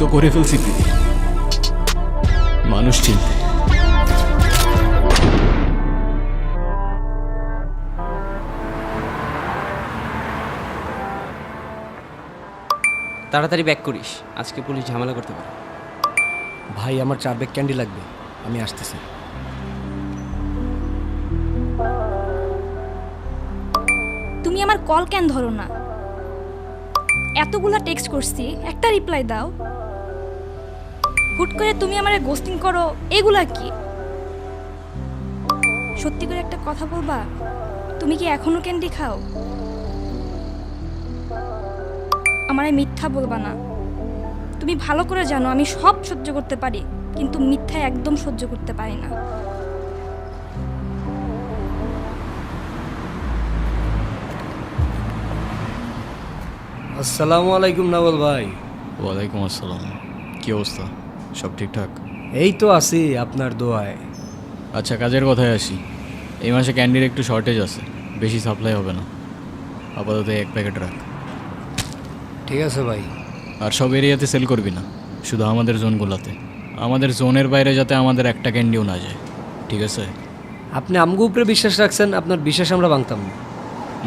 তো করে ফেলছি প্রীতি, মানুষ চিনতে। তাড়াতাড়ি ব্যাক করিস, আজকে পুলিশ ঝামেলা করতে পারে। ভাই আমার 4 ব্যাগ ক্যান্ডি লাগবে, আমি আসতেছি। তুমি আমার কল কেন ধরো না? এতগুলা টেক্সট করছি, একটা রিপ্লাই দাও। হুট করে তুমি আমারে গোস্টিং করো, এগুলা কি? সত্যি করে একটা কথা বলবা, তুমি কি এখনো ক্যান্ডি খাও? আমারে মিথ্যা বলবা না। তুমি ভালো করে জানো আমি সব সহ্য করতে পারি, কিন্তু মিথ্যা একদম সহ্য করতে পারি না। আসসালামু আলাইকুম নাওয়াল ভাই। ওয়ালাইকুম আসসালাম, কি অবস্থা? সব ঠিকঠাক? এই তো আছি আপনার দোয়ায়। আচ্ছা, কাজের কথায় আসি। এই মাসে ক্যান্ডির একটু শর্টেজ আছে, বেশি সাপ্লাই হবে না। আপাতত 1 প্যাকেট রাখ। ঠিক আছে ভাই। আর সব এরিয়াতে সেল করবি না, শুধু আমাদের জোনগুলোতে। আমাদের জোনের বাইরে যাতে আমাদের একটা ক্যান্ডিও না যায়, ঠিক আছে? আপনি আমগো উপরে বিশ্বাস রাখছেন, আপনার বিশ্বাস আমরা ভাঙতাম না।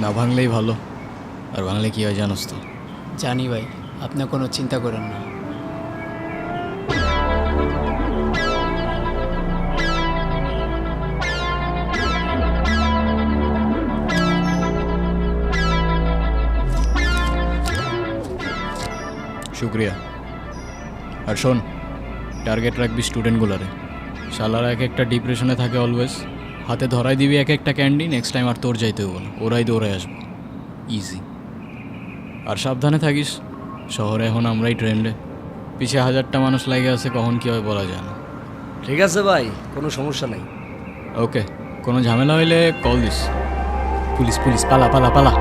না ভাঙলেই ভালো। আর ভাঙলে কী হয় জানোস তো? জানি ভাই, আপনি কোনো চিন্তা করেন না। শুক্রিয়া। আর শোন, টার্গেট রাখবি স্টুডেন্টগুলারে। শালারা এক একটা ডিপ্রেশনে থাকে অলওয়েজ। হাতে ধরাই দিবি এক একটা ক্যান্ডি, নেক্সট টাইম আর তোর যাইতে হবো না, ওরাই দৌড়াই আসবো। ইজি। আর সাবধানে থাকিস, শহরে এখন আমরাই ট্রেন্ডে। পিছিয়ে 1000টা মানুষ লাগে আছে, কখন কী হয় বলা যায় না। ঠিক আছে ভাই, কোনো সমস্যা নাই। ওকে, কোনো ঝামেলা হইলে কল দিস। পুলিশ পুলিশ, পালা পালা পালা।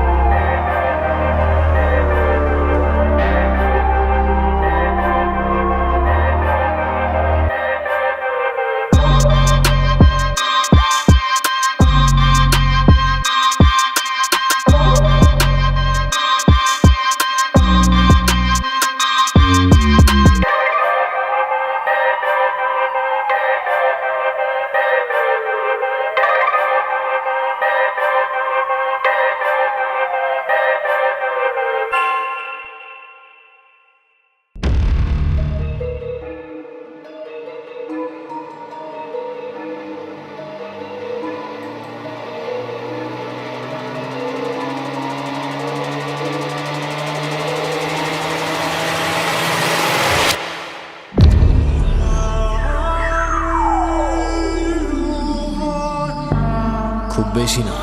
খুব বেশি না,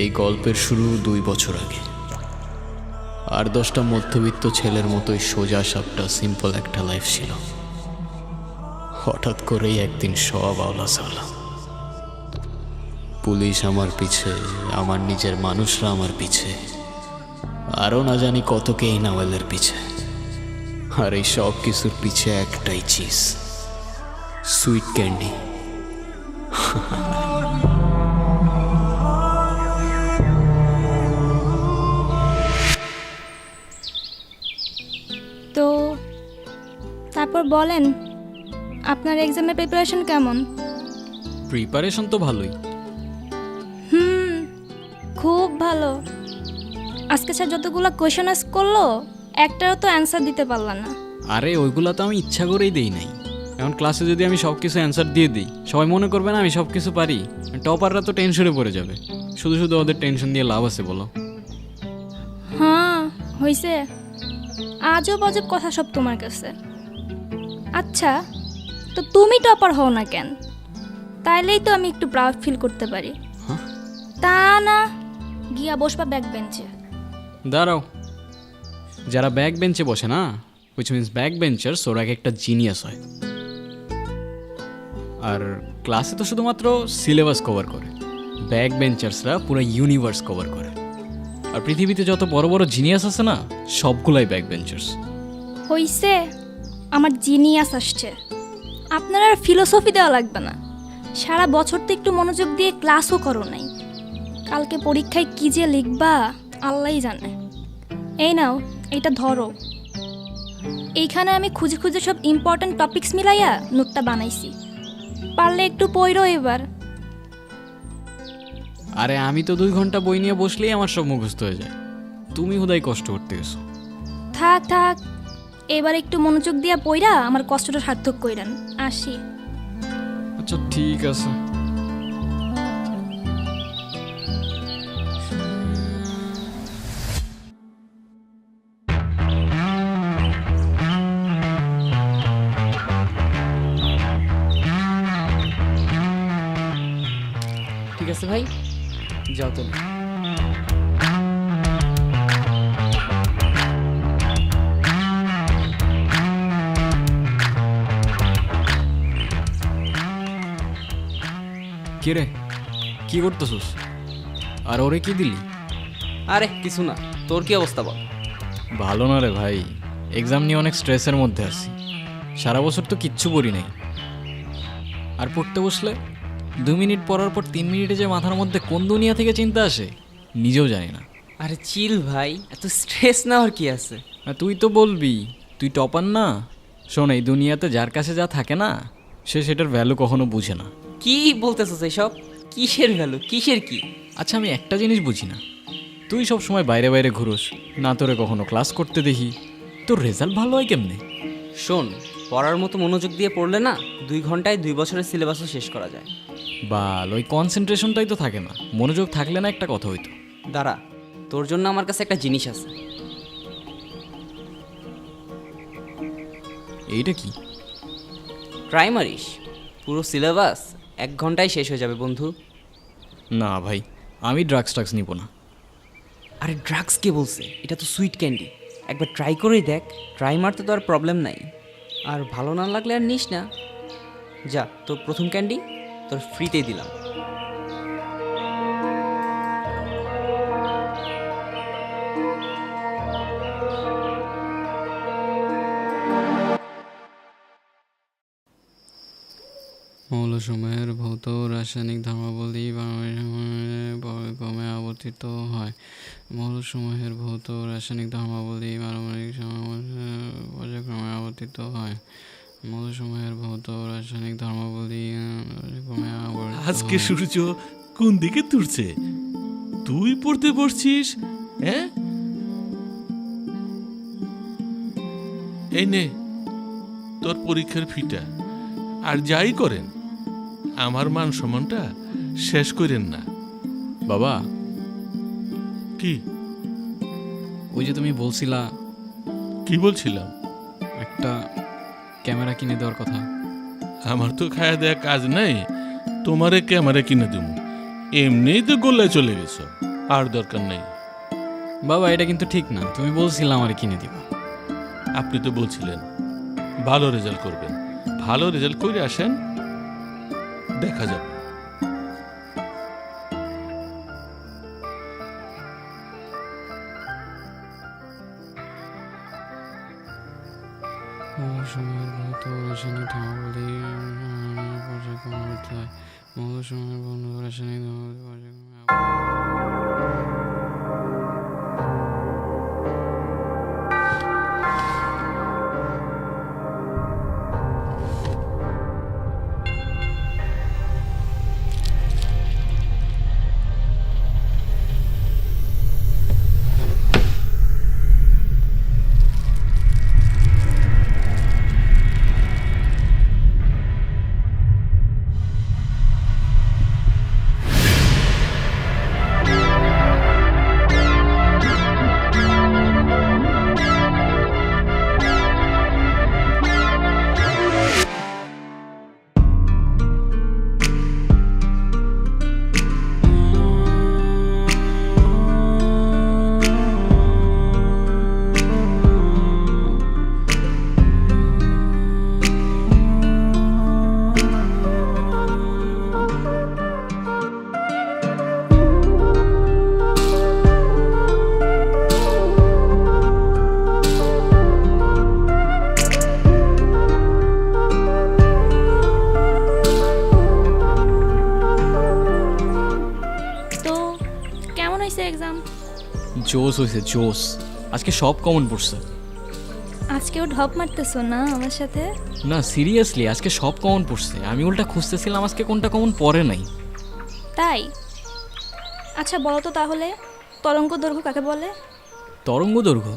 এই গল্পের শুরু 2 বছর আগে। আর 10টা মধ্যবিত্ত ছেলের মতোই সোজা সাপটা সিম্পল একটা লাইফ ছিল। হঠাৎ করেই একদিন সব আওলা-সাওলা। পুলিশ আমার পিছে, আমার নিজের মানুষরা আমার পিছে, আরও না জানি কত কে এই নাওয়ালের পিছে। আর এই সব কিছুর পিছে একটাই চিজ, সুইট ক্যান্ডি। তো তারপর বলেন, আপনার এক্সামের প্রিপারেশন কেমন? প্রিপারেশন তো ভালোই। খুব ভালো। আজকে স্যার যতগুলো কোয়েশন আস করলো, একটারও তো অ্যান্সার দিতে পারলাম না। আরে ওইগুলো তো আমি ইচ্ছা করেই দেই নাই। এখন ক্লাসে যদি আমি সব কিছু অ্যান্সার দিয়ে দিই, সবাই মনে করবে না আমি সব কিছু পারি। টপাররা তো টেনশনে পড়ে যাবে। শুধু শুধু ওদের টেনশন দিয়ে লাভ আছে বলো? হ্যাঁ হয়েছে, আজব আজব কথা সব তোমার কাছে। আচ্ছা, তো তুমি টপার হও না কেন? তাইলেই তো আমি একটু প্রাউড ফিল করতে পারি। তা না, গিয়া বসবা ব্যাক বেঞ্চে। দাঁড়াও, যারা ব্যাক বেঞ্চে বসে না, উইচ মিনস ব্যাক বেঞ্চার্স, ওরা একটা জিনিয়াস হয়। আর ক্লাসে তো শুধুমাত্র সিলেবাস কভার করে, ব্যাক বেঞ্চার্সরা পুরো ইউনিভার্স কভার করে। আর পৃথিবীতে যত বড় বড় জিনিয়াস আছে না, সবগুলাই ব্যাক বেঞ্চার্স। হইছে, আমার জিনিয়াস আসছে। আপনার আর ফিলোসফি দেওয়া লাগবে না। সারা বছর তো একটু মনোযোগ দিয়ে ক্লাসও করো নাই। কালকে পরীক্ষায় কি যে লিখবা আল্লাহই জানে। এই নাও, এটা ধরো। এইখানে আমি খুঁজে খুঁজে সব ইম্পর্ট্যান্ট টপিকস মিলাইয়া নোটটা বানাইছি, পারলে একটু পড়ো এবার। আরে আমি তো 2 ঘন্টা বই নিয়ে বসলেই আমার সব মুখস্থ হয়ে যায়, তুমি হুদাই কষ্ট করতে গেছো। থাক থাক, এবার একটু মনোযোগ দিয়া পড়া আমার কষ্টটা সার্থক কইরান। আসি। আচ্ছা ঠিক আছে। ঠিক আছে ভাই, যাও তুমি। কি রে, কি করতেছস? আর ওরে কি দিলি? আরে কিছু না, তোর কি অবস্থা বল? ভালো না রে ভাই, এক্সাম নিয়ে অনেক স্ট্রেসের মধ্যে আছি। সারা বছর তো কিচ্ছু পড়ি নাই, আর পড়তে বসলে 2 মিনিট পড়ার পর 3 মিনিটে যে মাথার মধ্যে কোন দুনিয়া থেকে চিন্তা আসে নিজেও জানি না। আরে চিল ভাই, এত স্ট্রেস নেওয়ার কি আছে? আর তুই তো বলবি তুই টপার না। শোন, এই দুনিয়াতে যার কাছে যা থাকে না, সে সেটার ভ্যালু কখনো বুঝে না। কি বলতেছস এইসব? কিসের ভ্যালু, কিসের কি? আচ্ছা আমি একটা জিনিস বুঝি না, তুই সব সময় বাইরে বাইরে ঘুরোস না, তোরে কখনো ক্লাস করতে দেখি। তোর রেজাল্ট ভালো হয় কেমনে? শোন, পড়ার মতো মনোযোগ দিয়ে পড়লে না 2 ঘন্টায় 2 বছরের সিলেবাসও শেষ করা যায়। বাল, ওই কনসেন্ট্রেশনটাই তো থাকে না। মনোযোগ থাকলে না একটা কথা হইতো। দাঁড়া, তোর জন্য আমার কাছে একটা জিনিস আছে। এইটা কি? ট্রাই মারিস, পুরো সিলেবাস 1 ঘন্টায় শেষ হয়ে যাবে বন্ধু। না ভাই, আমি ড্রাগস নিব না। আরে ড্রাগস কে বলছে? এটা তো সুইট ক্যান্ডি, একবার ট্রাই করেই দেখ। ট্রাই মারতে তো আর প্রবলেম নাই, আর ভালো না লাগলে আর নিস না। যা, তোর প্রথম ক্যান্ডি তোর ফ্রিতেই দিলাম। মৌলসমূহের ভৌত রাসায়নিক ধর্মাবলী পর্যায়ক্রমে আবর্তিত হয়। মৌলসমূহের ভৌত রাসায়নিক ধর্মাবলী পারমাণবিক পর্যায়ক্রমে আবর্তিত হয়। মৌলসমূহের ভৌত রাসায়নিক ধর্মাবলী পর্যায়ক্রমে আবর্তিত আজকে সূর্য কোন দিকে তুলছে? তুই পড়তে বসছিস? হ্যাঁ, এই নে তোর পরীক্ষার ফিটা। আর যাই করেন, আমার মান সম্মানটা শেষ করেন না। বাবা, কি ওই যে তুমি বলছিলা কি বলছিলাম? একটা ক্যামেরা কিনে দেওয়ার কথা। আমার তো খায়া দেয়া কাজ নাই, তোমারে ক্যামেরা কিনে দেব? এমনিই তো গোল্লায় চলে গেছো, আর দরকার নেই। বাবা, এটা কিন্তু ঠিক না। তুমি বলছিলা আমারে কিনে দিবা। আপনি তো বলছিলেন ভালো রেজাল্ট করবেন, ভালো রেজাল্ট করে আসেন, দেখা যাবে। মৌলসমূহের ভৌত রাসায়নিক ধর্মাবলী পর্যায়ক্রমে আবর্তিত হয়। মৌলসমূহের ভৌত রাসায়নিক ধর্মাবলী পর্যায়ক্রমে এক্সাম? জোস হয়েছে, জোস। আজকে সব কমন পড়ছে। আজকেও ঢপ মারতেছো না আমার সাথে? না সিরিয়াসলি আজকে সব কমন পড়ছে, আমি উল্টা খুঁজতেছিলাম আজকে কোনটা কমন পড়ে নাই। তাই? আচ্ছা বলো তো তাহলে, তরঙ্গ দৈর্ঘ্য কাকে বলে? তরঙ্গ দৈর্ঘ্য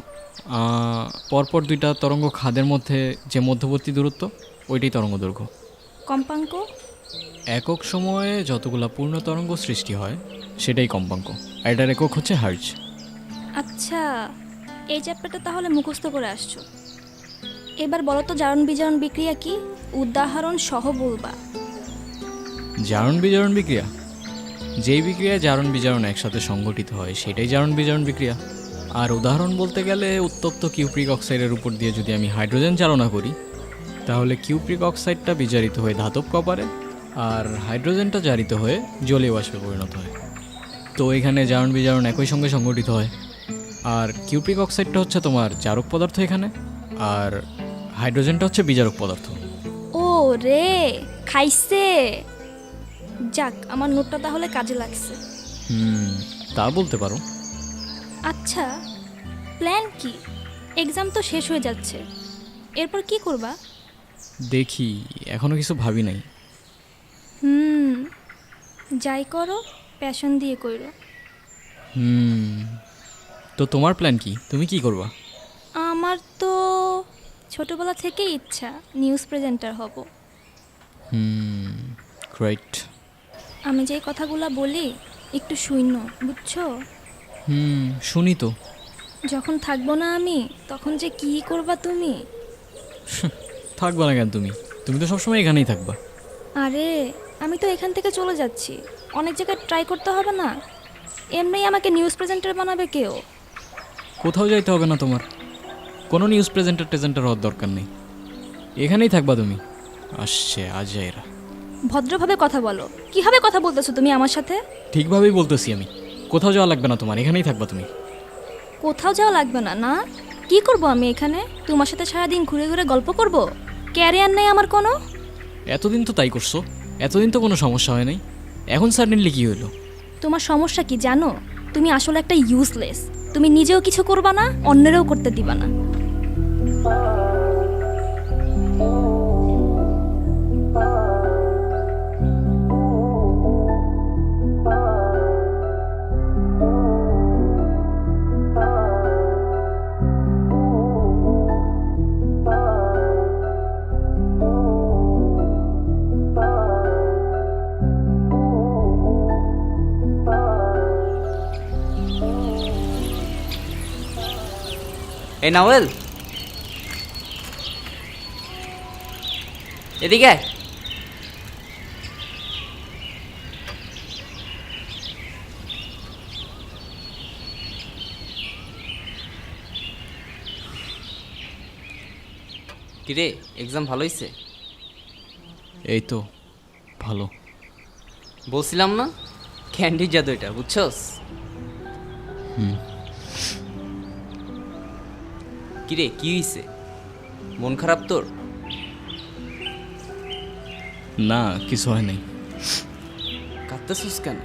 পরপর দুইটা তরঙ্গ খাদের মধ্যে যে মধ্যবর্তী দূরত্ব, ওইটাই তরঙ্গ দৈর্ঘ্য। কম্পাঙ্ক? একক সময়ে যতগুলা পূর্ণ তরঙ্গ সৃষ্টি হয় সেটাই কম্পাঙ্ক। এটার একক হচ্ছে হার্জ। আচ্ছা, এই চ্যাপ্টারটা তাহলে মুখস্থ করে আসছো। এবার বলো তো জারণ বিজারণ বিক্রিয়া কি? উদাহরণ সহ বলবা। জারণ বিজারণ বিক্রিয়া, যেই বিক্রিয়ায় জারণ বিজারণ একসাথে সংঘটিত হয় সেটাই জারণ বিজারণ বিক্রিয়া। আর উদাহরণ বলতে গেলে উত্তপ্ত কিউপ্রিক অক্সাইডের উপর দিয়ে যদি আমি হাইড্রোজেন চালনা করি, তাহলে কিউপ্রিক অক্সাইডটা বিজারিত হয়ে ধাতব কপারে, আর হাইড্রোজেনটা জারিত হয়ে জলীয় বাষ্পে পরিণত হয়। তো এখানে জারণ বিজারণ একই সঙ্গে সংঘটিত হয়। আর কিউপ্রিক অক্সাইডটা হচ্ছে তোমার জারক পদার্থ এখানে, আর হাইড্রোজেনটা হচ্ছে বিজারক পদার্থ। ও রে, খাইছে। যাক, আমার নোটটা তাহলে কাজে লাগছে। তা বলতে পারো। আচ্ছা, প্ল্যান কি? এক্সাম তো শেষ হয়ে যাচ্ছে, এরপর কি করবা? দেখি, এখনো কিছু ভাবি নাই। যাই করো প্যাশন দিয়ে কইরো। তো তোমার প্ল্যান কি? তুমি কি করবা? আমার তো ছোটবেলা থেকেই ইচ্ছা নিউজ প্রেজেন্টার হব। গ্রেট। আমি যেই কথাগুলো বলি একটু শূন্য, বুঝছো? শুনি তো। যখন থাকবো না আমি, তখন যে কি করবা তুমি? থাকবা না কেন তুমি? তুমি তো সবসময় এখানেই থাকবা। আরে আমি তো এখান থেকে চলে যাচ্ছি, অনেক জায়গায় ট্রাই করতে হবে না? এমনিই আমাকে নিউজ প্রেজেন্টার বানাবে কেউ। কোথাও যাইতে হবে না তোমার, কোনো নিউজ প্রেজেন্টার হওয়ার দরকার নেই, এখানেই থাকবা তুমি। আসছে আজ এরা। ভদ্রভাবে কথা বলো। কিভাবে কথা বলতেছো তুমি আমার সাথে? ঠিকভাবেই বলতেছি আমি, কোথাও যাওয়া লাগবে না তোমার, এখানেই থাকবা তুমি। কোথাও যাওয়া লাগবে না? না, কি করব আমি এখানে? তোমার সাথে সারাদিন ঘুরে ঘুরে গল্প করব? ক্যারিয়ার নেই আমার কোনো? এতদিন তো তাই করছো, এতদিন তো কোনো সমস্যা হয় নাই, এখন সাডেনলি কি হলো? তোমার সমস্যা কি জানো? তুমি আসলে একটা ইউজলেস। তুমি নিজেও কিছু করবা না, অন্যেরও করতে দিবা না। এই নাওয়েল, এদিকে আয়। কিরে, এক্সাম ভালো হয়েছে? এই তো ভালো। বলছিলাম না, ক্যান্ডির জাদু এটা, বুঝছস? কিরে, কি হয়েছে? মন খারাপ তোর? না, কিছু হয় নাই। কাঁদতেছিস কেন?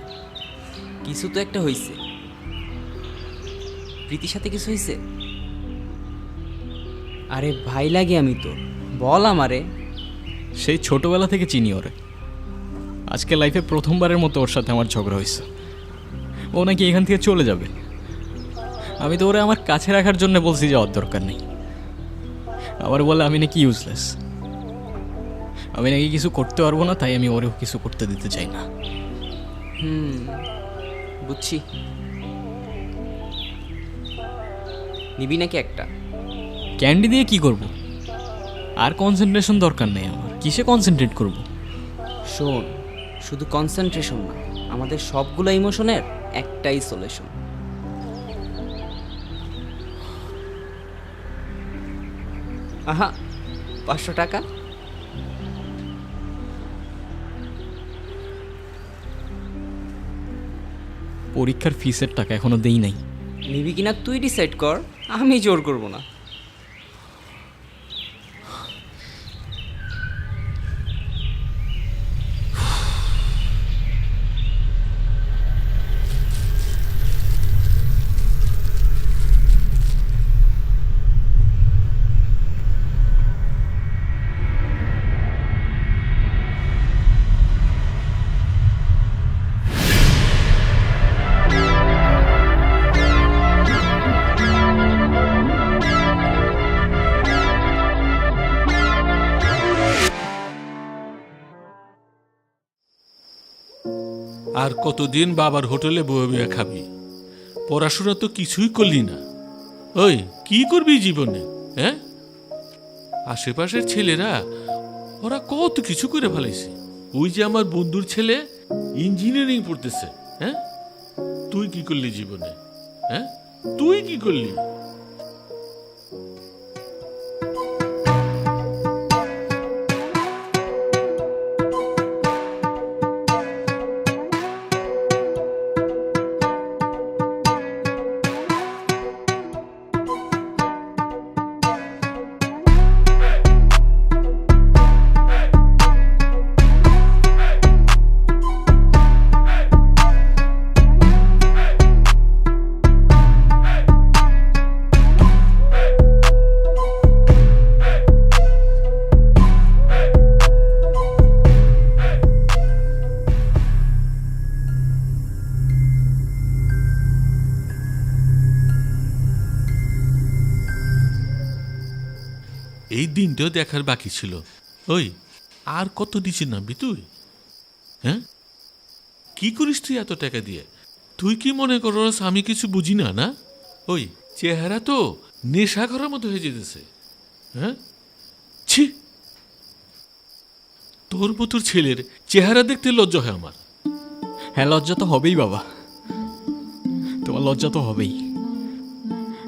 কিছু তো একটা হয়েছে। প্রীতির সাথে কিছু হয়েছে? আরে ভাই লাগে আমি তো, বল আমারে। সেই ছোটবেলা থেকে চিনি ওরে, আজকে লাইফে প্রথমবারের মতো ওর সাথে আমার ঝগড়া হয়েছে। ও নাকি এখান থেকে চলে যাবে। আমি তো ওরে আমার কাছে রাখার জন্য বলছি যাওয়ার দরকার নেই। আবার বলে আমি নাকি ইউজলেস, আমি নাকি কিছু করতে পারবো না, তাই আমি ওরেও কিছু করতে দিতে চাই না। বুঝছি। নিবি নাকি একটা? ক্যান্ডি দিয়ে কি করব? আর কনসেন্ট্রেশন দরকার নেই আমার, কিসে কনসেন্ট্রেট করব? শোন, শুধু কনসেন্ট্রেশন না, আমাদের সবগুলো ইমোশনের একটাই সলিউশন। আহা, 500 টাকা। পরীক্ষার ফিসের টাকা এখনো দেই নাই। নিবি কিনা তুই ডিসাইড কর, আমি জোর করব না। আর কতদিন বাবার হোটেলে বয়ে বয়ে খাবি? পড়াশোনা তো কিছুই করলি না। ওই কি করবি জীবনে? হ্যাঁ, আশেপাশের ছেলেরা ওরা কত কিছু করে ফেলেছে। ওই যে আমার বন্ধুর ছেলে ইঞ্জিনিয়ারিং পড়তেছে। হ্যাঁ, তুই কি করলি জীবনে? হ্যাঁ, তুই কি করলি? এই দিনটাও দেখার বাকি ছিল। ওই আর কত নিচে নামবি তুই? হ্যাঁ, কি করিস তুই এত টাকা দিয়ে? তুই কি মনে করস আমি কিছু বুঝি না? না, ওই চেহারা তো নেশা করার মতো হয়ে যেতেছে। হ্যাঁ, ছি, তোর মতো ছেলের চেহারা দেখতে লজ্জা হয় আমার। হ্যাঁ, লজ্জা তো হবেই বাবা, তোমার লজ্জা তো হবেই,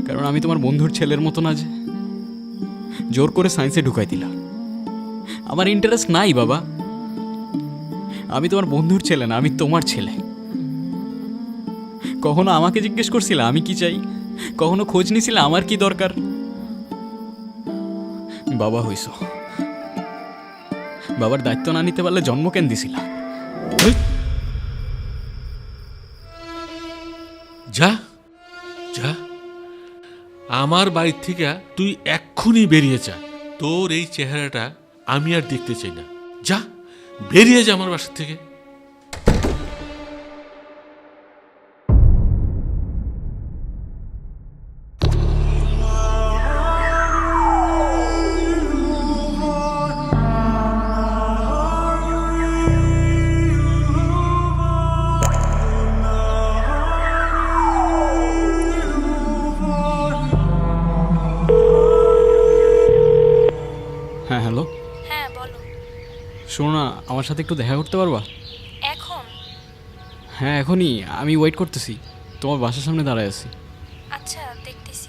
কারণ আমি তোমার বন্ধুর ছেলের মতো না যে জোর করে সায়েন্সে ঢুকাই দিলা। আমার ইন্টারেস্ট নাই বাবা, আমি তোমার বন্ধুর ছেলে না, আমি তোমার ছেলে। কখনো আমাকে জিজ্ঞেস করছিলা আমি কি চাই? কখনো খোঁজ নিছিলা আমার কি দরকার? বাবা হইছ, বাবার দায়িত্ব না নিতে পারলে জন্ম কেন দিছিলা? যা যা, আমার বাড়ি থেকে তুই এক্ষুনি বেরিয়ে যা। তোর এই চেহারাটা আমি আর দেখতে চাই না। যা, বেরিয়ে যা আমার বাসা থেকে। হ্যাঁ, হ্যালো, হ্যাঁ বলো। শোনো না, আমার সাথে একটু দেখা করতে পারবা? এখন? হ্যাঁ এখনই, আমি ওয়েট করতেছি, তোমার বাসার সামনে দাঁড়ায় আছি। আচ্ছা, দেখতেছি।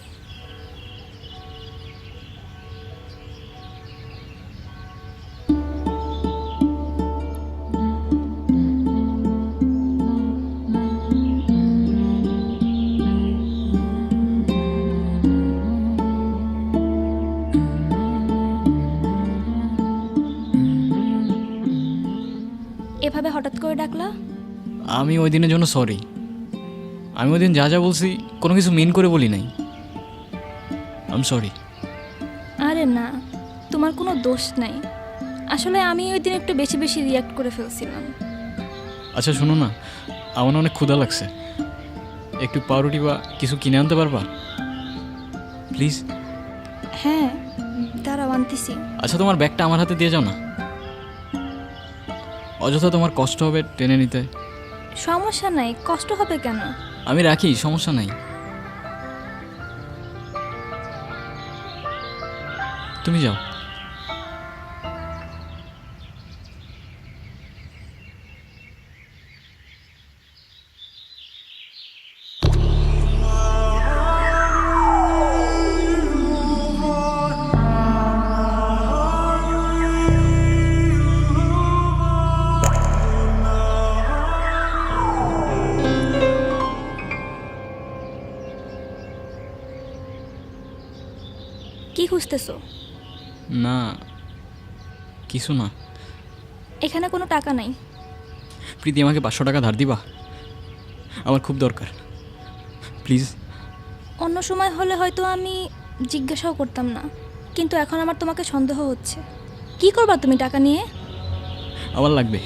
এভাবে হঠাৎ করে ডাকলা? আমি ওই দিনের জন্য সরি। আমি ওই দিন যা যা বলছি কোনো কিছু মিন করে বলি নাই। I am sorry. আরে না, তোমার কোনো দোষ নাই। আসলে আমি ওই দিন একটু বেশি বেশি রিয়াক্ট করে ফেলছিলাম। আচ্ছা শোনো না, আমার অনেক ক্ষুধা লাগছে, একটু পাউরুটি বা কিছু কিনে আনতে পারবা প্লিজ? হ্যাঁ, দাঁড়াও আনতেছি। আচ্ছা তোমার ব্যাগটা আমার হাতে দিয়ে যাও না, অযথা তোমার কষ্ট হবে টেনে নিতে। সমস্যা নাই, কষ্ট হবে কেন? আমি রাখি, সমস্যা নাই, তুমি যাও। কি খুঁজতেছো? না কিছু না। এখানে কোনো টাকা নাই। প্রীতি আমাকে 500 টাকা ধার দিবা, আমার খুব দরকার, প্লিজ। অন্য সময় হলে হয়তো আমি জিজ্ঞাসাও করতাম না, কিন্তু এখন আমার তোমাকে সন্দেহ হচ্ছে। কি করবা তুমি টাকা নিয়ে? আমার লাগবে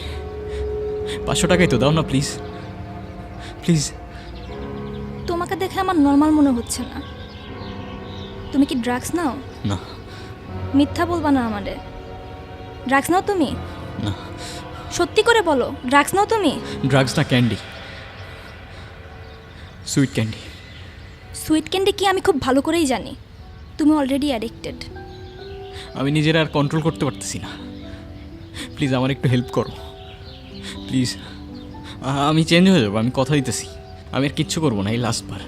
500 টাকাই তো, দাও না প্লিজ প্লিজ। তোমাকে দেখে আমার নর্মাল মনে হচ্ছে না। তুমি কি ড্রাগস নাও? না মিথ্যা বলবা না আমাদের। ড্রাগস নাও তুমি? না। সত্যি করে বলো, ড্রাগস নাও তুমি? ড্রাগস না, candy, sweet candy. Sweet candy কি আমি খুব ভালো করেই জানি। তুমি অলরেডি অ্যাডিক্টেড। আমি নিজের আর কন্ট্রোল করতে পারতেছি না। প্লিজ আমার একটু হেল্প করো প্লিজ। আমি চেঞ্জ হয়ে যাবো, আমি কথা দিতেছি। আমি আর কিচ্ছু করবো না, এই লাস্ট বার।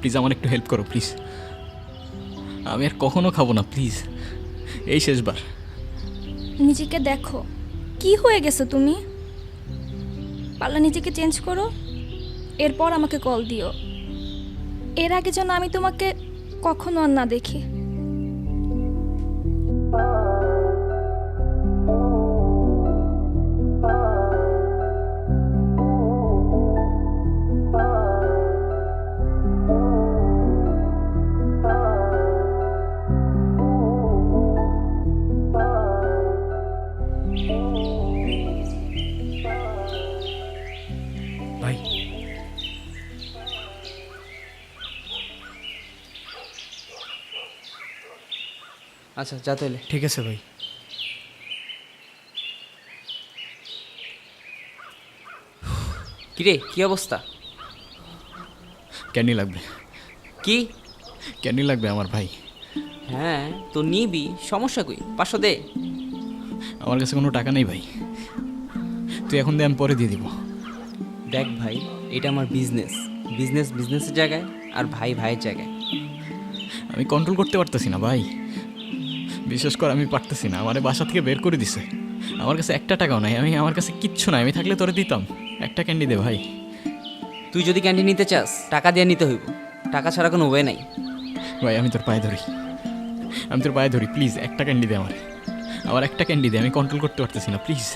প্লিজ আমার একটু হেল্প করো প্লিজ। আমি আর কখনো খাবো না প্লিজ, এই শেষবার। নিজেকে দেখো, কি হয়ে গেছো তুমি? পারলে নিজেকে চেঞ্জ করো, এরপর আমাকে কল দিও। এর আগে যেন আমি তোমাকে কখনো আর না দেখি। ভাই আচ্ছা যা তাহলে। ঠিক আছে ভাই। কিরে, কি অবস্থা? ক্যান্ডি লাগবে, কি? ক্যান্ডি লাগবে আমার ভাই। হ্যাঁ তো নিবি, সমস্যা কই? 500 দে। আমার কাছে কোনো টাকা নেই ভাই, তুই এখন দে, আমি পরে দিয়ে দিব। দেখ ভাই, এটা আমার বিজনেস। বিজনেসের জায়গায়, আর ভাই ভাইয়ের জায়গায়। আমি কন্ট্রোল করতে পারতেছি না ভাই, বিশেষ করে আমি পারতেছি না। আমার বাসা থেকে বের করে দিছে, আমার কাছে একটা টাকাও নাই। আমার কাছে কিচ্ছু নাই, আমি থাকলে তোরে দিতাম। একটা ক্যান্ডি দে ভাই। তুই যদি ক্যান্টিন নিতে চাস, টাকা দিয়ে নিতে হইব। টাকা ছাড়া কোনো ওয়ে নাই। ভাই আমি তোর পায়ে ধরি, আমি তোর পায়ে ধরি, প্লিজ একটা ক্যান্ডি দে আমার একটা ক্যান্ডি দে। আমি কন্ট্রোল করতে পারতেছি না, প্লিজ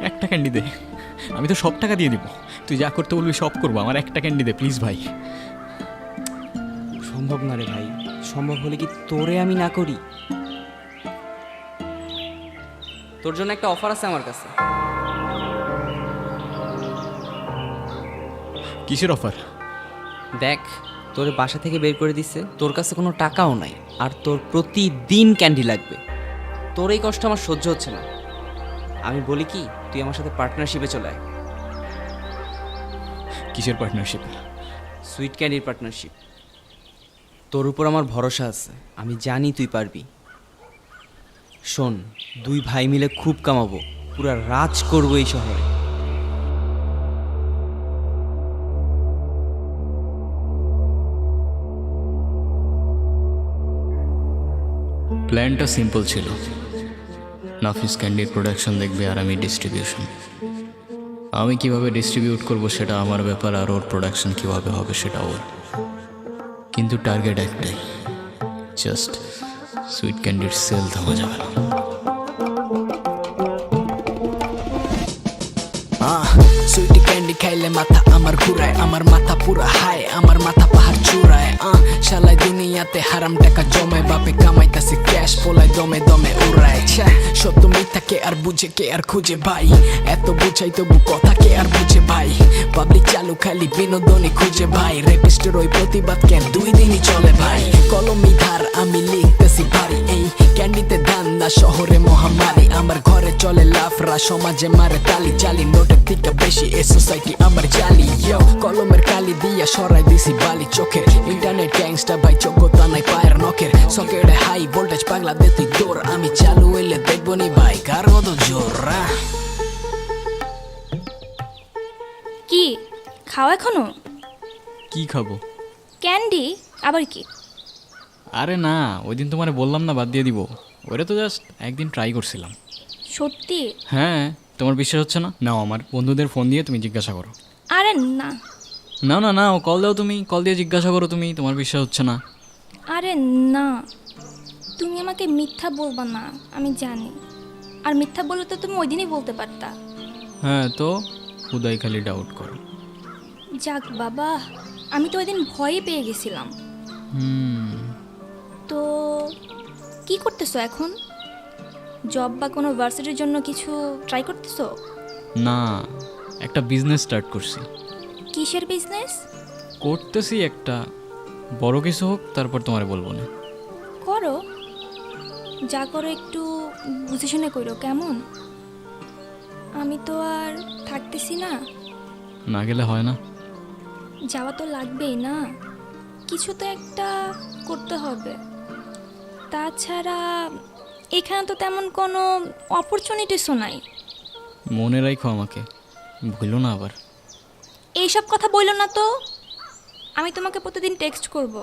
একটা ক্যান্ডি দে। আমি তো সব টাকা দিয়ে দিব, তুই যা করতে বলবি সব করবো। আমার একটা ক্যান্ডি দে প্লিজ ভাই। সম্ভব না রে ভাই, সম্ভব হলে কি তোরে আমি না করি? তোর জন্য একটা অফার আছে আমার কাছে। কিসের অফার? দেখ, তোর বাসা থেকে বের করে দিচ্ছে, তোর কাছে কোনো টাকাও নাই, আর তোর প্রতিদিন ক্যান্ডি লাগবে। তোর এই কষ্ট আমার সহ্য হচ্ছে না। আমি বলি কি, তুই আমার সাথে পার্টনারশিপে চলে আয়। কিসের পার্টনারশিপ? Sweet ক্যান্ডির partnership. তোর উপর আমার ভরসা আছে, আমি জানি তুই পারবি। শোন, দুই ভাই মিলে খুব কামাবো, পুরা রাজ করবো এই শহরে। প্ল্যানটা সিম্পল ছিল, নাফিস ক্যান্ডির প্রোডাকশন দেখবে আর আমি ডিস্ট্রিবিউশন। আমি কিভাবে ডিস্ট্রিবিউট করব সেটা আমার ব্যাপার, আর ওর প্রোডাকশন কিভাবে হবে সেটা ওর। কিন্তু টার্গেট একটাই, জাস্ট সুইট ক্যান্ডির সেল থামা যাবে না। সুইট ক্যান্ডি খাইলে মাথা আমার ঘুরায়, আমার মাথা পুরা হায়, আমার মাথা পাহাড় চূড়ায়। শালাই দুনিয়াতে হারাম টাকা জমায়, বাপে কামাইতাছে ক্যাশ, পোলায় দমে দমে উড়ায়। সত্য মিথ্যা কে আর বুঝে, কে আর খুঁজে ভাই? এত বুঝাই তবু কথা কে আর বুঝে ভাই? পাবলিক চালু খালি বিনোদনে খুঁজে ভাই, রেপিস্টের ওই প্রতিবাদ কেন 2 দিনই চলে ভাই? কলমি ধার আমি লিখতেছি ভারী, এই ক্যান্ডিতে ধান্দা শহরে মহামারী। আমার ঘরে চলে লাফরা, সমাজে মারে তালি, চালি নোটের থেকে বেশি এ সোসাইটি আমার জালি। কলমের কালি দিয়া সরাই দিছি বালি চোখের, ইন্টারনেট গ্যাংস্টার ভাই যোগ্যতা নাই পায়ের নখের। সকেটে হাই ভোল্টেজ পাগলা দে তুই দৌড়, আমি চালু হইলে দেখবো নি ভাই কার কত জোর। কি খাও এখনো? কি খাবো? ক্যান্ডি? আবার কি? আরে না, ওই দিন তোমারে বললাম না বাদ দিয়ে দিব, ওরে তো জাস্ট একদিন ট্রাই করছিলাম। সত্যি? হ্যাঁ, তোমার বিশ্বাস হচ্ছে না? নাও আমার বন্ধুদের ফোন দিয়ে তুমি জিজ্ঞাসা করো। আরে না না না না, কল দাও, তুমি কল দিয়ে জিজ্ঞাসা করো তুমি, তোমার বিশ্বাস হচ্ছে না? আরে না, তুমি আমাকে মিথ্যা বলবা না, আমি জানি। আর মিথ্যা বললে তো তুমি ওই দিনই বলতে পারতা। হ্যাঁ তো খুদাই খালি ডাউট করো। যাক বাবা, আমি তো ওই দিন ভয়ই পেয়ে গেছিলাম। তো কি করতেছো এখন? জব বা কোনো ভার্সিটির জন্য কিছু ট্রাই করতেছো? না, একটা বিজনেস স্টার্ট করছি। কিসের বিজনেস? করতেছি একটা, বড় কিছু হোক তারপর তোমারে বলবো না। করো, যা করো একটু বুঝে শুনে করো, কেমন? আমি তো আর থাকতেছি না, না গেলে হয় না। যাওয়া তো লাগবেই না, কিছু তো একটা করতে হবে। তাছাড়া এখানে তো তেমন কোনো অপরচুনিটিসও নাই। মনে রাখো আমাকে, ভুলো না আবার। এইসব কথা বললো না তো, আমি তোমাকে প্রতিদিন টেক্সট করব।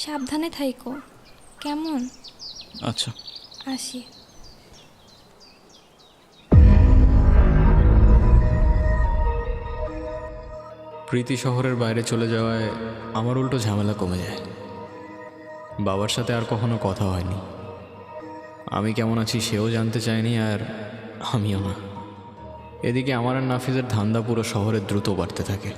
সাবধানে থাইকো, কেমন? আচ্ছা। আসি। প্রীতি শহরের বাইরে চলে যাওয়ায় আমার উল্টো ঝামেলা কমে যায়। বাবার সাথে আর কখনো কথা হয়নি। আমি কেমন আছি সেও জানতে চায়নি, আর আমিও না। এদিকে আমার আর নাফিজের ধান্দা পুরো শহরে দ্রুত বাড়তে থাকে।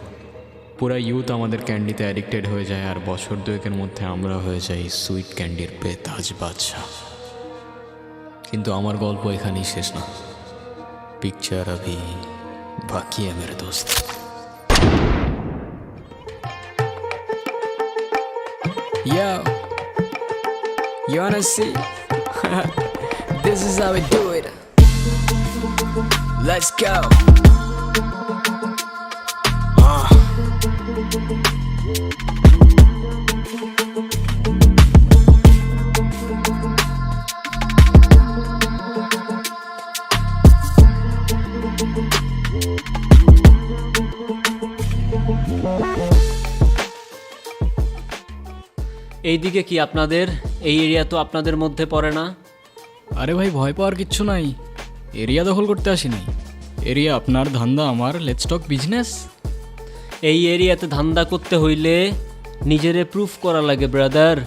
পুরা ইউথ আমাদের ক্যান্ডিতে অ্যাডিক্টেড হয়ে যায়, আর বছর দুয়েকের মধ্যে আমরা হয়ে যাই সুইট ক্যান্ডির বেতাজ বাদশাহ। কিন্তু আমার গল্প এখানেই শেষ না। পিকচার अभी বাকি है मेरे दोस्त। Yo, you wanna see? This is how we do it. Let's go. এইদিকে কি আপনাদের? এই এরিয়া তো আপনাদের মধ্যে পড়ে না। আরে ভাই, ভয় পাওয়ার কিচ্ছু নাই। এরিয়া দখল করতে আসি নাই। এরিয়া আপনার, ধান্দা আমার। Let's talk business. এই এরিয়াতে ধান্দা করতে হইলে নিজেরে প্রুফ করা লাগে ব্রাদার।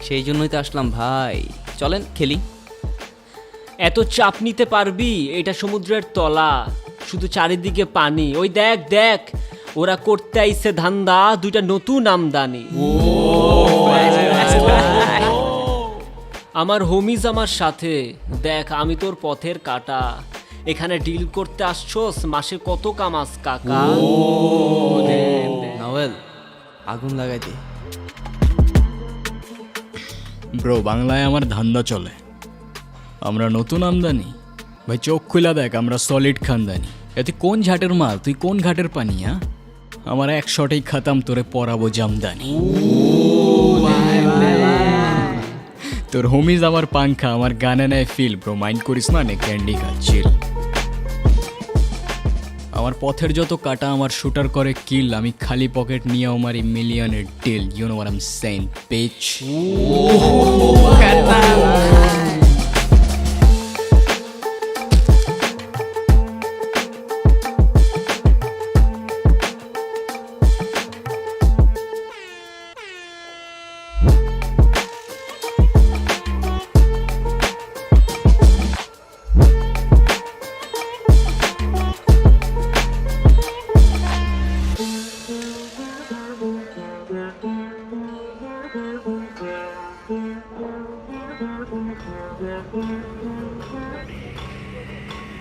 সেই জন্যই তো আসলাম ভাই, চলেন খেলি। এত চাপ নিতে পারবি? এটা সমুদ্রের তলা, শুধু চারিদিকে পানি। ওই দেখ দেখ, ওরা করতে আইছে ধান্দা, দুইটা নতুন আমদানি। আমার হোমিজ আমার সাথে। দেখ, আমি তোর পথের কাটা। এখানে ডিল করতে আসছোস, মাসে কত কামাস কাকা? নভেল আগুন লাগাই দে। ব্রো, বাংলায় আমার ধান্দা চলে। আমরা নতুন আমদানি। ভাই চোখ খুলা দেখ, আমরা সলিড খানদানি। এতে কোন ঝাটের মাল, তুই কোন ঘাটের পানি? হ্যাঁ, আমার এক শটেই খাতাম, তোরে পরাবো জামদানি। তোর হোমিজ আমার পাংখা, আমার গানে নেয় ফিল। ব্রো মাইন্ড করিস না, নে ক্যান্ডি খা, চিল। আমার পথের যত কাটা আমার শুটার করে কিল। আমি খালি পকেট নিয়ে আমার মিলিয়নের ডিল। You know what I am saying, pitch.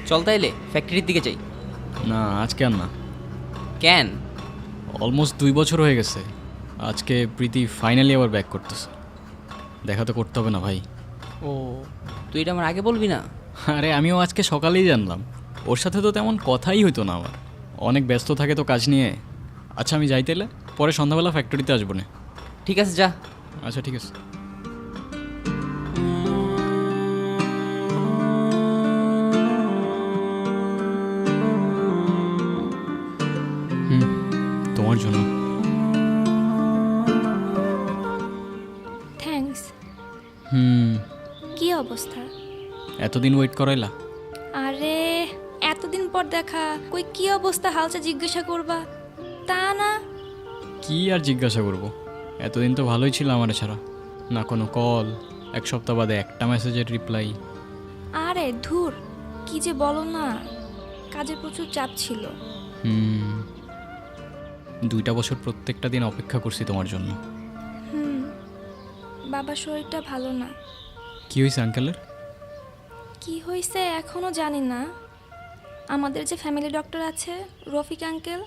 চল তাইলে ফ্যাক্টরির দিকে যাই। না, আজকে আর না। কেন? অলমোস্ট 2 বছর হয়ে গেছে। আজকে প্রীতি ফাইনালি আবার ব্যাক করতেছে। দেখা তো করতে হবে না ভাই? ও, তুই এটা আমার আগে বলবি না? আরে আমিও আজকে সকালেই জানলাম। ওর সাথে তো তেমন কথাই হইতো না আমার। অনেক ব্যস্ত থাকে তো কাজ নিয়ে। আচ্ছা আমি যাই তাইলে, পরে সন্ধ্যাবেলা ফ্যাক্টরিতে আসবো না। ঠিক আছে, যা। আচ্ছা ঠিক আছে। তোমার জন্য। থ্যাঙ্কস। কি অবস্থা? এতদিন ওয়েট করাইলা? আরে এতদিন পর দেখা, কই কি অবস্থা হালচা জিজ্ঞাসা করবা? তা না। কি আর জিজ্ঞাসা করবো? এতদিন তো ভালোই ছিল আমার ছাড়া। না কোনো কল, এক সপ্তাহ বাদে একটা মেসেজের রিপ্লাই। আরে ধুর, কি যে বলো না, কাজের প্রচুর চাপ ছিল। 2টা বছর প্রত্যেকটা দিন অপেক্ষা করছি তোমার জন্য। বাবার শরীরটা ভালো না। কি হয়েছে আঙ্কেলের? কি হয়েছে এখনও জানি না। আমাদের যে ফ্যামিলি ডক্টর আছে রফিক আঙ্কেল,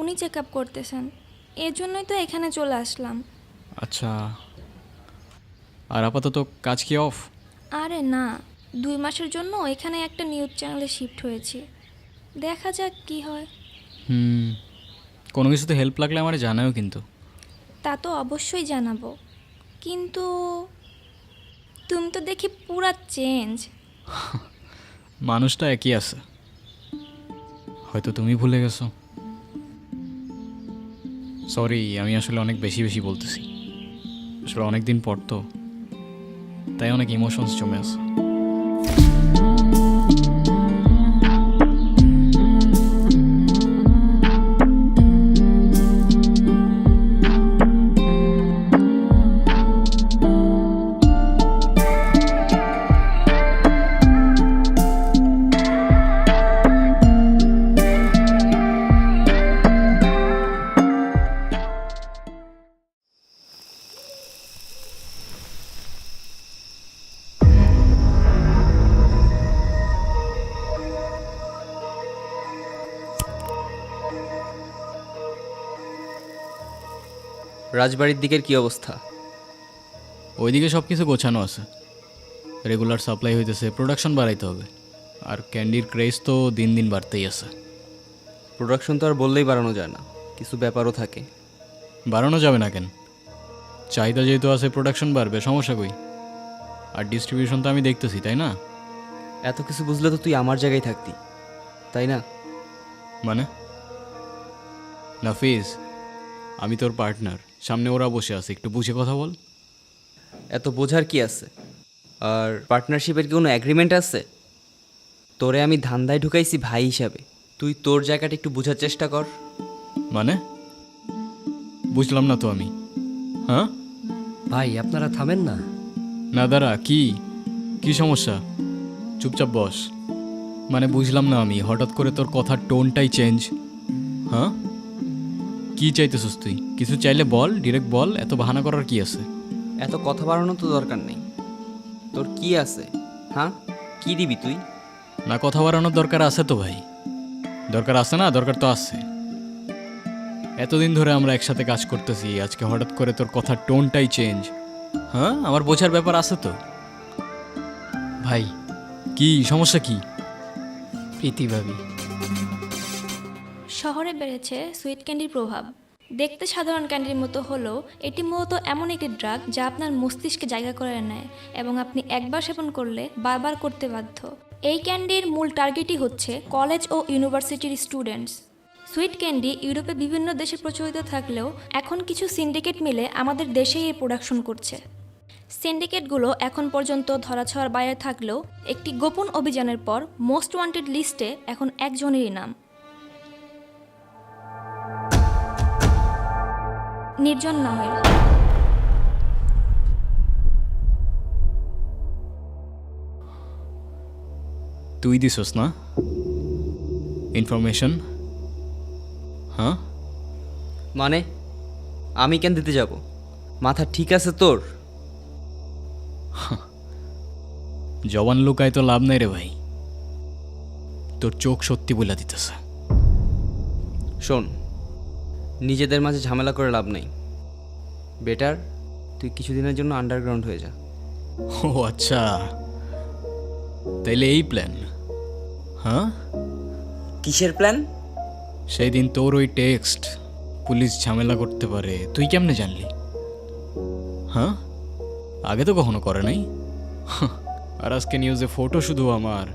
উনি চেক আপ করতেছেন। এর জন্যই তো এখানে চলে আসলাম। আচ্ছা, আর আপাতত কাজ কি অফ? আরে না, 2 মাসের জন্য এখানে একটা নিউজ চ্যানেলে শিফট হয়েছি। দেখা যাক কি হয়। কোনো কিছুতে হেল্প লাগলে আমার জানাও কিন্তু। তা তো অবশ্যই জানাবো, কিন্তু তুমি তো দেখি পুরা চেঞ্জ। মানুষটা একই আছে, হয়তো তুমি ভুলে গেছো। সরি, আমি আসলে অনেক বেশি বেশি বলতেছি। আসলে অনেক দিন পর তো, তাই অনেক ইমোশনস জমে আছে। রাজবাড়ির দিকের কি অবস্থা? ওইদিকে সব কিছু গোছানো আছে, রেগুলার সাপ্লাই হইতেছে, প্রোডাকশন বাড়াইতে হবে। আর ক্যান্ডির ক্রেজ তো দিন দিন বাড়তেই আছে। প্রোডাকশন তো আর বললেই বাড়ানো যায় না, কিছু ব্যাপারও থাকে। বাড়ানো যাবে না কেন? চাহিদা যেহেতু আছে, প্রোডাকশন বাড়বে, সমস্যা কই? আর ডিস্ট্রিবিউশন তো আমি দেখতেছি, তাই না? এত কিছু বুঝলে তো তুই আমার জায়গায় থাকতি, তাই না? মানে নাফিজ, আমি তোর পার্টনার, সামনে ওরা বসে আছে, একটু বুঝে কথা বল। এত বোঝার কি আছে? আর পার্টনারশিপের কি কোনো অ্যাগ্রিমেন্ট আছে? তোরে আমি ধান্দায় ঢুকাইছি ভাই হিসাবে, তুই তোর জায়গাটা একটু বোঝার চেষ্টা কর। মানে বুঝলাম না তো আমি। হ্যাঁ ভাই আপনারা থামেন না। না দাঁড়া, কি কি সমস্যা? চুপচাপ বস। মানে বুঝলাম না আমি, হঠাৎ করে তোর কথার টোনটাই চেঞ্জ। হ্যাঁ, কি চাইতেছিস তুই? কিছু চাইলে বল, ডিরেক্ট বল, এত বাহানা করার কি আছে? এত কথা বাড়ানো তো দরকার নেই। তোর কি আছে? হ্যাঁ, কি দিবি তুই? না, কথা বাড়ানোর দরকার আছে তো ভাই। দরকার আছে না? দরকার তো আছে। এতদিন ধরে আমরা একসাথে কাজ করতেছি, আজকে হঠাৎ করে তোর কথার টোনটাই চেঞ্জ। হ্যাঁ, আমার বোঝার ব্যাপার আছে তো ভাই। কি সমস্যা? কি প্রীতি ভাবি, শহরে বেড়েছে সুইট ক্যান্ডির প্রভাব। দেখতে সাধারণ ক্যান্ডির মতো হলেও এটি মূলত এমন একটি ড্রাগ যা আপনার মস্তিষ্কে জায়গা করে নেয় এবং আপনি একবার সেবন করলে বারবার করতে বাধ্য। এই ক্যান্ডির মূল টার্গেটই হচ্ছে কলেজ ও ইউনিভার্সিটির স্টুডেন্টস। সুইট ক্যান্ডি ইউরোপে বিভিন্ন দেশে প্রচলিত থাকলেও এখন কিছু সিন্ডিকেট মিলে আমাদের দেশেই এর প্রোডাকশন করছে। সিন্ডিকেটগুলো এখন পর্যন্ত ধরাছোঁয়ার বাইরে থাকলেও একটি গোপন অভিযানের পর মোস্ট ওয়ান্টেড লিস্টে এখন একজনেরই নাম, নির্জন নামের। তুই দিছস না ইনফরমেশন? হ্যাঁ, মানে আমি কেন দিতে যাব? মাথা ঠিক আছে তোর? জবান লুকায় তো লাভ নাই রে ভাই, তোর চোখ সত্যি বলে দিতেছে। শোন, নিজেদের মাঝে ঝামেলা করে লাভ নেই। বেটার তুই কিছুদিনের জন্য আন্ডারগ্রাউন্ড হয়ে যা। ও আচ্ছা, তাইলে এই প্ল্যান? হ্যাঁ, কিসের প্ল্যান? সেই দিন তোর ওই টেক্সট, পুলিশ ঝামেলা করতে পারে, তুই কেমনে জানলি? হ্যাঁ, আগে তো কখনো করে নাই। আর আজকে নিউজে ফটো শুধু আমার,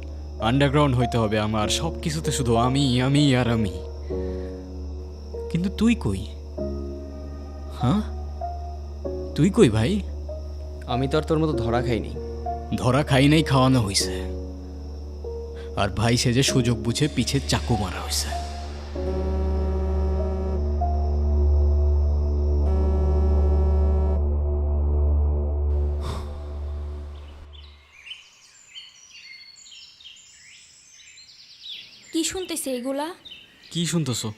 আন্ডারগ্রাউন্ড হইতে হবে আমার, সব কিছুতে শুধু আমি আমি আর আমি। কিন্তু তুই কই? হ্যাঁ, তুই কই ভাই? আমি তো আর তোর মতো ধরা খাইনি। ধরা খাই নাই, খাওয়ানো হয়েছে। আর ভাই সেজে সুযোগ বুঝে পিছে চাকু মারা হয়েছে। কি শুনতেছে এগুলা? কি শুনতেছো?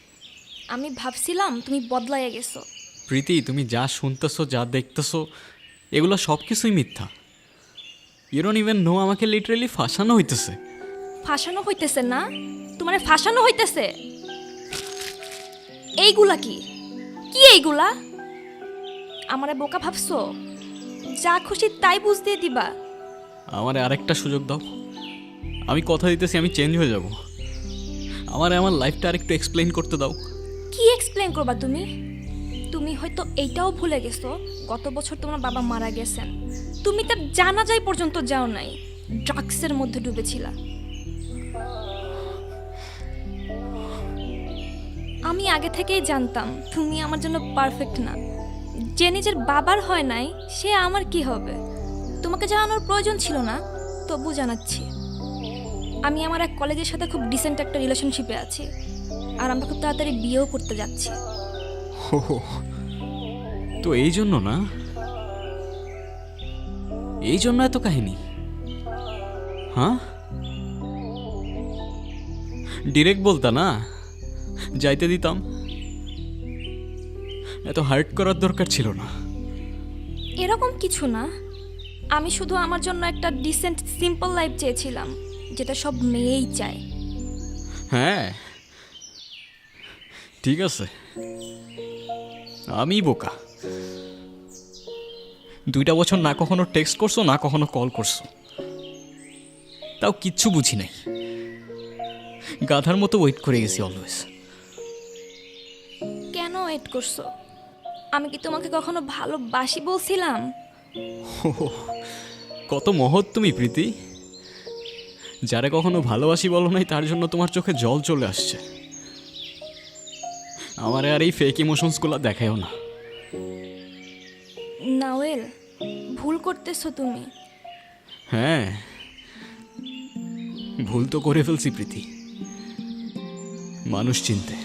আমি ভাবছিলাম তুমি বদলাইয়া গেছো। প্রীতি, তুমি যা শুনতেছো, যা দেখতেছো, এগুলো সব কিছুই মিথ্যা। ইউ ডোন্ট ইভেন নো, আমাকে লিটারেলি ফাঁসানো হইতেছে। ফাঁসানো হইতেছে না? তোমার ফাঁসানো হইতেছে? এইগুলা কি কি এইগুলা? আমারে বোকা ভাবছো? যা খুশি তাই বুঝ দিয়ে দিবা? আমার আরেকটা সুযোগ দাও, আমি কথা দিতেছি আমি চেঞ্জ হয়ে যাব। আমার লাইফটা আর একটু এক্সপ্লেইন করতে দাও। কি এক্সপ্লেন করবা তুমি? তুমি হয়তো এইটাও ভুলে গেছো গত বছর তোমার বাবা মারা গেছেন, তুমি তার জানাজাই পর্যন্ত যাও নাই, ড্রাগসের মধ্যে ডুবেছিলা। আমি আগে থেকেই জানতাম তুমি আমার জন্য পারফেক্ট না। যে নিজের বাবার হয় নাই সে আমার কি হবে? তোমাকে জানানোর প্রয়োজন ছিল না, তবু জানাচ্ছি। আমি আমার এক কলেজের সাথে খুব ডিসেন্ট একটা রিলেশনশিপে আছি, আর আমরা খুব তাড়াতাড়ি বিয়েও করতে যাচ্ছি। তো এই জন্য না, এই জন্য এত কাহিনী? হ্যাঁ, ডিরেক্ট বলতা না, যাইতে দিতাম। এত হার্ট করার দরকার ছিল না। এরকম কিছু না, আমি শুধু আমার জন্য একটা ডিসেন্ট সিম্পল লাইফ চেয়েছিলাম, যেটা সব মেয়েই চায়। হ্যাঁ ঠিক আছে, আমি বোকা। 2টা বছর না কখনো টেক্সট করছো, না কখনো কল করছো, তাও কিচ্ছু বুঝি নাই। গাধার মতো ওয়েট করে গেছি অলওয়েজ। কেন ওয়েট করছো? আমি কি তোমাকে কখনো ভালোবাসি বলছিলাম? কত মহৎ তুমি প্রীতি, যারে কখনো ভালোবাসি বলো নাই তার জন্য তোমার চোখে জল চলে আসছে। আমারে আর এই ফেক ইমোশনসগুলো দেখায়ও না। নাওয়েল, ভুল করতেছো তুমি। হ্যাঁ, ভুল তো করে ফেলছি প্রীতি, মানুষ চিনতে।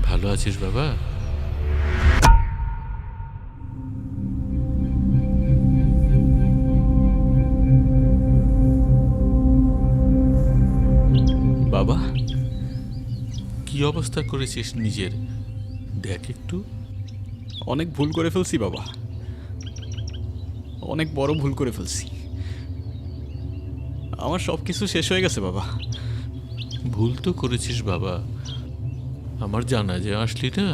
ভালো আছিস বাবা? বাবা, কি অবস্থা করেছিস নিজের, দেখ একটু। অনেক ভুল করে ফেলছি বাবা, অনেক বড় ভুল করে ফেলছি। আমার সব কিছু শেষ হয়ে গেছে বাবা। ভুল তো করেছিস বাবা, আমার জানা যে আসলি না।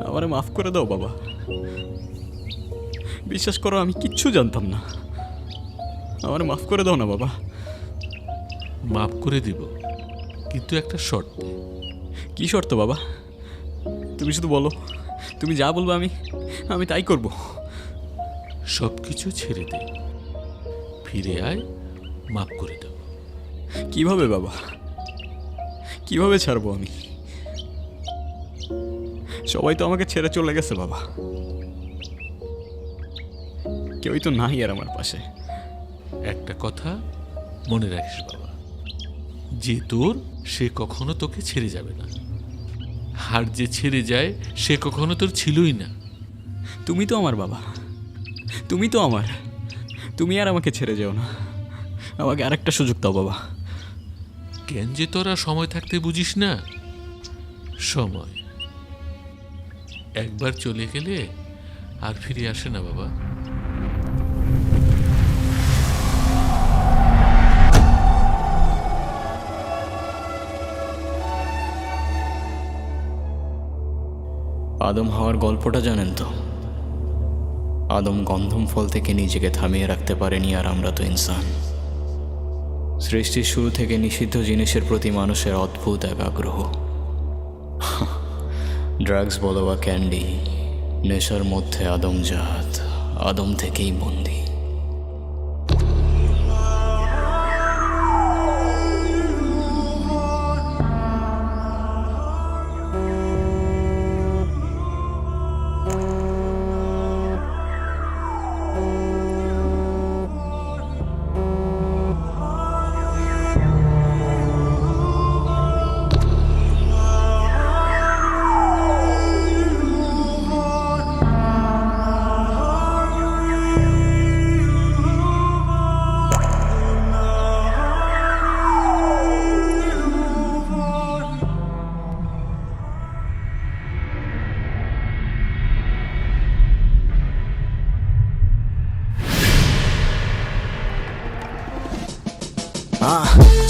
আমারে মাফ করে দাও বাবা। বিশ্বাস করো, আমি কিচ্ছু জানতাম না। আমারে মাফ করে দাও না বাবা। মাফ করে দিব, কিন্তু একটা শর্তে। কি শর্ত বাবা? তুমি শুধু বলো, তুমি যা বলবো আমি তাই করব। সব কিছু ছেড়ে দে, ফিরে আয়, মাফ করে দেব। কিভাবে বাবা, কিভাবে ছাড়বো আমি? সবাই তো আমাকে ছেড়ে চলে গেছে বাবা, কেউই তো নাই আর আমার পাশে। একটা কথা মনে রাখিস বাবা, যে তোর সে কখনো তোকে ছেড়ে যাবে না, আর যে ছেড়ে যায় সে কখনো তোর ছিলই না। তুমি তো আমার বাবা, তুমি তো আমার, তুমি আর আমাকে ছেড়ে যেও না। আমাকে আরেকটা সুযোগ দাও বাবা। কেন যে তোরা সময় থাকতে বুঝিস না? সময় একবার চলে গেলে আর ফিরে আসে না বাবা। আদম হওয়ার গল্পটা জানেন তো? আদম গন্ধম ফল থেকে নিজেকে থামিয়ে রাখতে পারেনি, আর আমরা তো ইনসান। সৃষ্টির শুরু থেকে নিষিদ্ধ জিনিসের প্রতি মানুষের অদ্ভুত এক আগ্রহ। ড্রাগস বলো বা ক্যান্ডি, নেশার মধ্যে আদম জাত, আদম থেকেই বন্দী।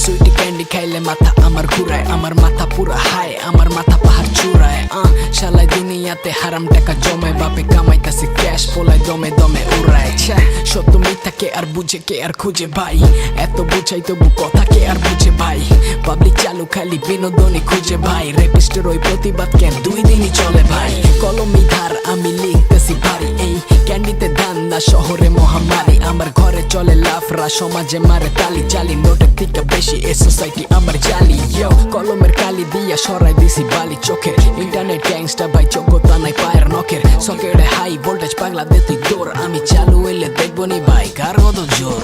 সুইটি ক্যান্ডি খাইলে মাথা আমার ঘুরায় আমার মাথা পুরা হায় আমার মাথা পাহাড় চূড়ায় শালায় দুনিয়াতে হারাম টাকা জমায় বাপে কামাইতাছে ক্যাশ পোলায় দমে দমে উড়ায় সত্য মিথ্যা কে আর বুঝে কে আর খুঁজে ভাই এত বুঝাই তবু কথা কে আর বুঝে ভাই পাবলিক চালু খালি বিনোদনই খুঁজে ভাই রেপিস্টের ওই প্রতিবাদ কেন 2 দিনই চলে ভাই কলমি ধার আমি লিখতেছি ভারী এই ক্যান্ডিতে ধান্দা শহরে মহামারী আমার ঘরে চলে লাফরা সমাজে মারে তালি জালি নোটের থেকে বেশি এ সোসাইটি আমার জালি কলমের কালি দিয়া সরাই দিছি বালি চোখের ইন্টারনেট গ্যাংস্টার ভাই যোগ্যতা নাই পায়ের নখের সকেটে হাই ভোল্টেজ পাগলা দে তুই দৌড় আমি চালু এলে দেখবো নি ভাই কার মতো জোর